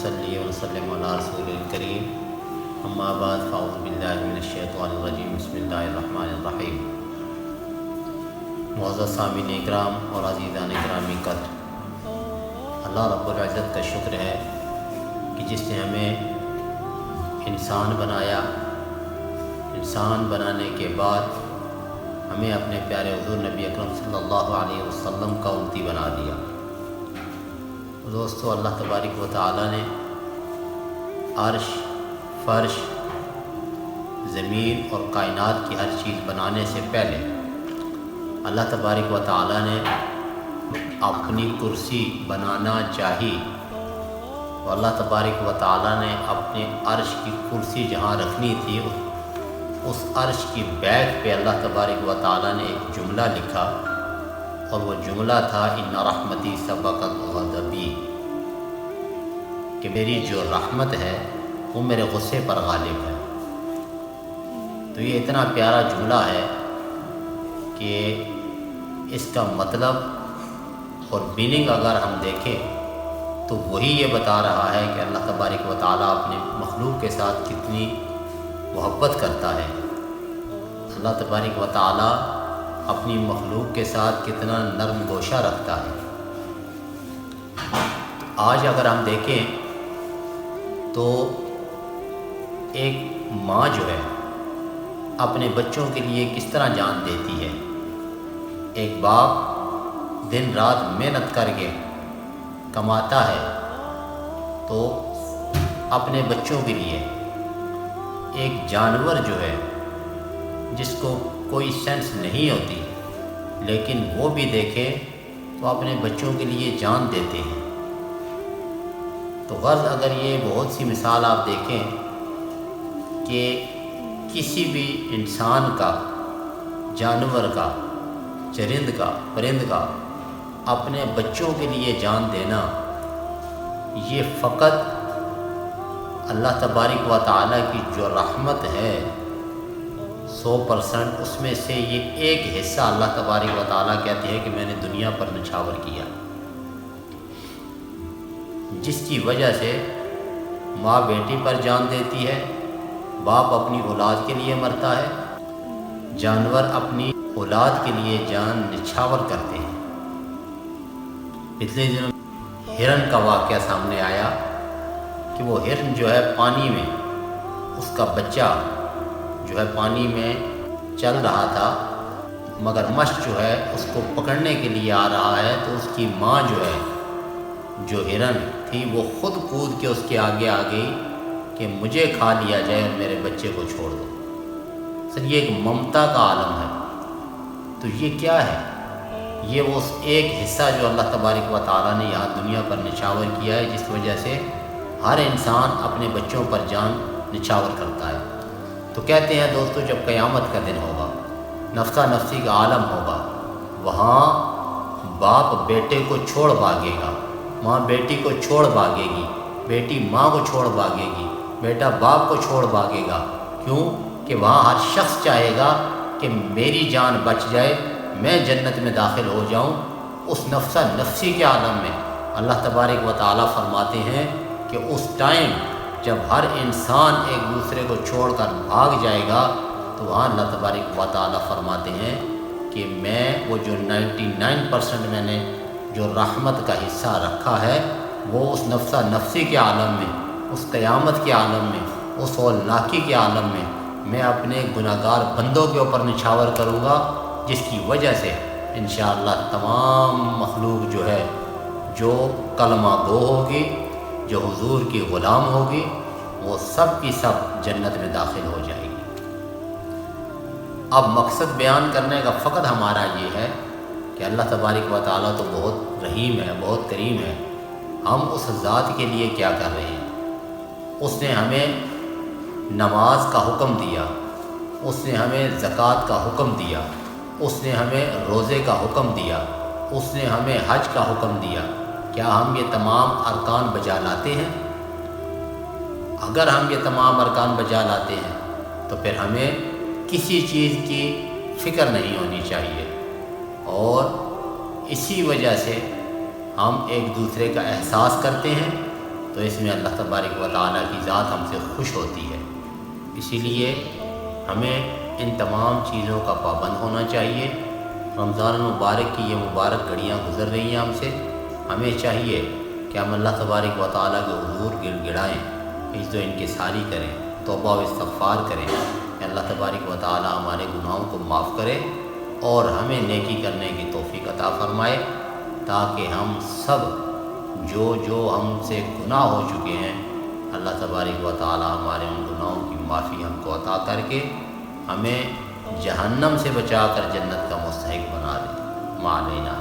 नसल्ली व नसल्लिम अला रसूलिल करीम अम्मा बाद फ़अऊज़ु बिल्लाहि मिनश शैतानिर रजीम बिस्मिल्लाहिर रहमानिर रहीम। मुअज़्ज़ज़ सामीन इकराम और अज़ीज़ान इकरामी कद्र, अल्लाह रब्बुल इज़्ज़त का शुक्र है कि जिसने हमें इंसान बनाया। इंसान बनाने के बाद हमें अपने प्यारे हुज़ूर नबी अकरम सल्लल्लाहु अलैहि वसल्लम का उम्मती बना दिया। दोस्तों, अल्लाह तबारिक व तआला ने अर्श, फ़र्श, ज़मीन और कायनात की हर चीज़ बनाने से पहले अल्लाह तबारिक व तआला ने अपनी कुर्सी बनाना चाही। तो अल्लाह तबारिक व तआला ने अपने अर्श की कुर्सी जहाँ रखनी थी उस अर्श की बैग पे अल्लाह तबारिक व तआला ने एक जुमला लिखा और वो जुमला था इन्ना रहमती सबक़त ग़ज़बी, कि मेरी जो रहमत है वो मेरे गुस्से पर गालिब है। तो ये इतना प्यारा जुमला है कि इसका मतलब और मीनिंग अगर हम देखें तो वही ये बता रहा है कि अल्लाह तबारिक व तआला अपने मखलूक के साथ कितनी मोहब्बत करता है। अल्लाह तबारिक व तआला अपनी मखलूक के साथ कितना नरम गोशा रखता है। आज अगर हम देखें तो एक माँ जो है अपने बच्चों के लिए किस तरह जान देती है। एक बाप दिन रात मेहनत करके कमाता है तो अपने बच्चों के लिए। एक जानवर जो है जिसको कोई सेंस नहीं होती लेकिन वो भी देखे तो अपने बच्चों के लिए जान देते हैं। तो गर्ज़ अगर ये बहुत सी मिसाल आप देखें कि किसी भी इंसान का, जानवर का, चरिंद का, परिंद का अपने बच्चों के लिए जान देना, ये फ़कत अल्लाह तबारिक व तआला की जो रहमत है 100% उसमें से ये एक हिस्सा अल्लाह तबारिक व तआला कहते हैं कि मैंने दुनिया पर निछावर किया, जिसकी वजह से माँ बेटी पर जान देती है, बाप अपनी औलाद के लिए मरता है, जानवर अपनी औलाद के लिए जान निछावर करते हैं। पिछले दिनों हिरन का वाक़या सामने आया कि वो हिरन जो है पानी में, उसका बच्चा जो है पानी में चल रहा था, मगरमच्छ जो है उसको पकड़ने के लिए आ रहा है तो उसकी माँ जो है, जो हिरन थी, वो ख़ुद कूद के उसके आगे आ गई कि मुझे खा लिया जाए और मेरे बच्चे को छोड़ दो। सर ये एक ममता का आलम है। तो ये क्या है? ये वो एक हिस्सा जो अल्लाह तबारिक व तआला ने यहाँ दुनिया पर निछावर किया है, जिस वजह से हर इंसान अपने बच्चों पर जान निछावर करता है। तो कहते हैं दोस्तों, जब क़यामत का दिन होगा, नफ्सा नफ्सी का आलम होगा, वहाँ बाप बेटे को छोड़ भागेगा, माँ बेटी को छोड़ भागेगी, बेटी माँ को छोड़ भागेगी, बेटा बाप को छोड़ भागेगा। क्यों? कि वहाँ हर शख्स चाहेगा कि मेरी जान बच जाए, मैं जन्नत में दाखिल हो जाऊँ। उस नफ्सा नफ्सी के आलम में अल्लाह तबारिक व तआला फरमाते हैं कि उस टाइम जब हर इंसान एक दूसरे को छोड़कर भाग जाएगा तो वहाँ अल्लाह तबारिक व तआला फरमाते हैं कि मैं वो जो 99% मैंने जो रहमत का हिस्सा रखा है वो उस नफ्सा नफ्सी के आलम में, उस क़यामत के आलम में, उस औलनाकी के आलम में मैं अपने गुनाहगार बंदों के ऊपर निछावर करूँगा, जिसकी वजह से इंशाअल्लाह तमाम मखलूक जो है, जो कलमा गो होगी, जो हुजूर की ग़ुलाम होगी, वो सब की सब जन्नत में दाखिल हो जाएगी। अब मकसद बयान करने का फ़कत हमारा ये है कि अल्लाह तबारिक व तआला तो बहुत रहीम है, बहुत करीम है। हम उस ज़ात के लिए क्या कर रहे हैं? उसने हमें नमाज का हुक्म दिया, उसने हमें ज़कात का हुक्म दिया, उसने हमें रोज़े का हुक्म दिया, उसने हमें हज का हुक्म दिया। क्या हम ये तमाम अरकान बजा लाते हैं? अगर हम ये तमाम अरकान बजा लाते हैं तो फिर हमें किसी चीज़ की फ़िक्र नहीं होनी चाहिए और इसी वजह से हम एक दूसरे का एहसास करते हैं تو اس میں اللہ تبارک و تعالیٰ کی ذات ہم سے خوش ہوتی ہے۔ اسی لیے ہمیں ان تمام چیزوں کا پابند ہونا چاہیے۔ رمضان المبارک کی یہ مبارک گھڑیاں گزر رہی ہیں ہم سے، ہمیں چاہیے کہ ہم اللہ تبارک و تعالیٰ کے حضور گڑ گڑائیں، عزت و انکساری کریں، توبہ و استغفار کریں کہ اللہ تبارک و تعالیٰ ہمارے گناہوں کو معاف کرے اور ہمیں نیکی کرنے کی توفیق عطا فرمائے، تاکہ ہم سب جو ہم سے گناہ ہو چکے ہیں اللہ تبارک و تعالیٰ ہمارے ان گناہوں کی معافی ہم کو عطا کر کے ہمیں جہنم سے بچا کر جنت کا مستحق بنا دے۔ ما علینا